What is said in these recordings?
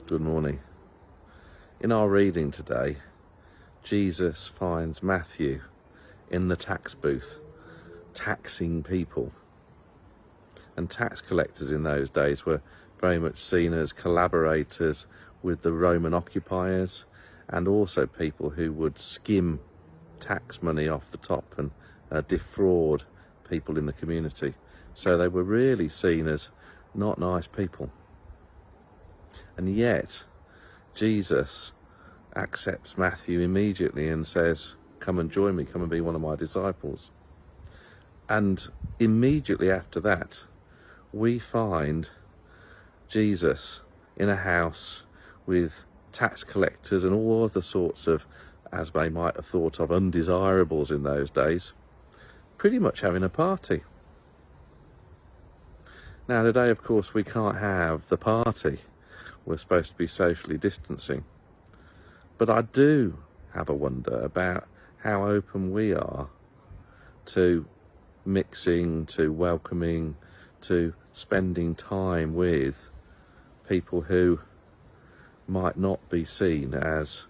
Good morning. In our reading today, Jesus finds Matthew in the tax booth, taxing people. And tax collectors in those days were very much seen as collaborators with the Roman occupiers, and also people who would skim tax money off the top and defraud people in the community. So they were really seen as not nice people. And yet, Jesus accepts Matthew immediately and says, "Come and join me, come and be one of my disciples." And immediately after that, we find Jesus in a house with tax collectors and all other sorts of, as they might have thought of, undesirables in those days, pretty much having a party. Now today, of course, we can't have the party. We're supposed to be socially distancing. But I do have a wonder about how open we are to mixing, to welcoming, to spending time with people who might not be seen as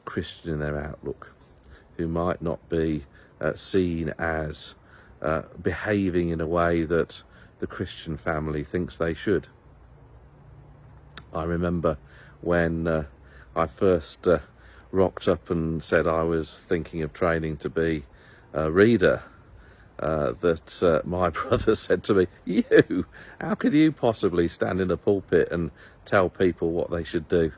Christian in their outlook, who might not be seen as behaving in a way that the Christian family thinks they should. I remember when I first rocked up and said I was thinking of training to be a reader, that my brother said to me, "You, how could you possibly stand in a pulpit and tell people what they should do?"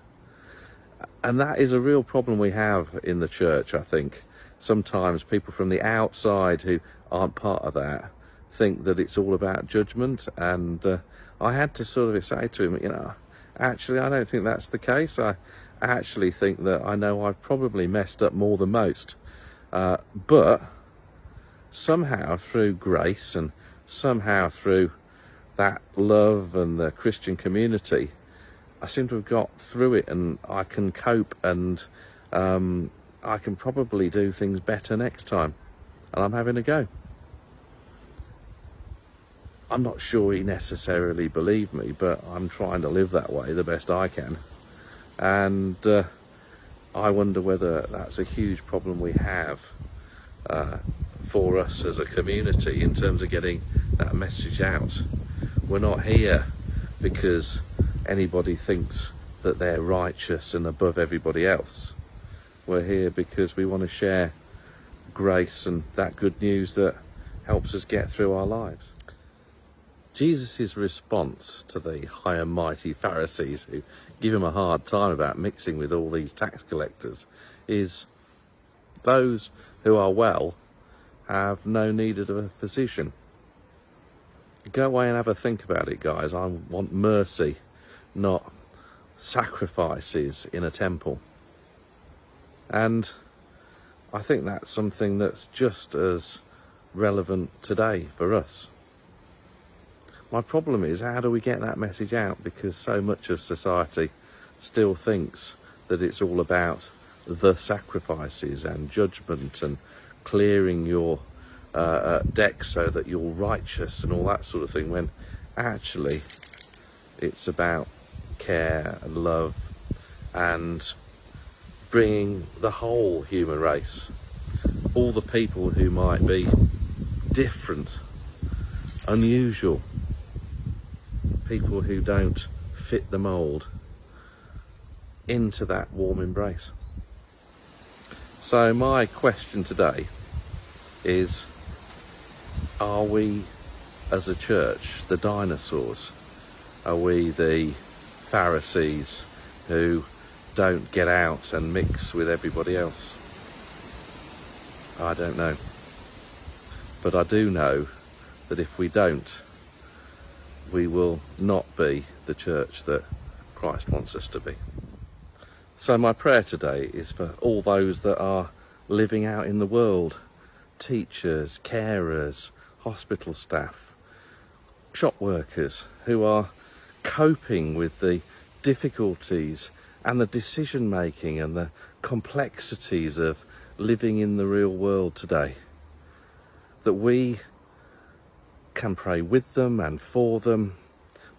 And that is a real problem we have in the church, I think. Sometimes people from the outside who aren't part of that think that it's all about judgment, and I had to sort of say to him, actually, I don't think that's the case. I actually think that I know I've probably messed up more than most. But somehow through grace and somehow through that love and the Christian community, I seem to have got through it, and I can cope, and I can probably do things better next time. And I'm having a go. I'm not sure he necessarily believed me, but I'm trying to live that way the best I can. And I wonder whether that's a huge problem we have for us as a community in terms of getting that message out. We're not here because anybody thinks that they're righteous and above everybody else. We're here because we want to share grace and that good news that helps us get through our lives. Jesus' response to the high and mighty Pharisees who give him a hard time about mixing with all these tax collectors is, those who are well have no need of a physician. Go away and have a think about it, guys. I want mercy, not sacrifices in a temple. And I think that's something that's just as relevant today for us. My problem is, how do we get that message out? Because so much of society still thinks that it's all about the sacrifices and judgment and clearing your decks so that you're righteous and all that sort of thing, when actually it's about care and love and bringing the whole human race, all the people who might be different, unusual, people who don't fit the mould, into that warm embrace. So my question today is, are we as a church the dinosaurs? Are we the Pharisees who don't get out and mix with everybody else? I don't know. But I do know that if we don't, we will not be the church that Christ wants us to be. So my prayer today is for all those that are living out in the world, teachers, carers, hospital staff, shop workers, who are coping with the difficulties and the decision making and the complexities of living in the real world today, that we can pray with them and for them,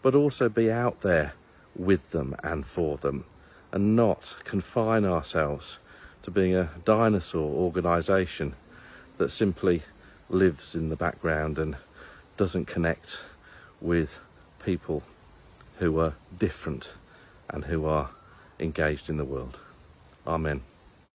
but also be out there with them and for them, and not confine ourselves to being a dinosaur organisation that simply lives in the background and doesn't connect with people who are different and who are engaged in the world. Amen.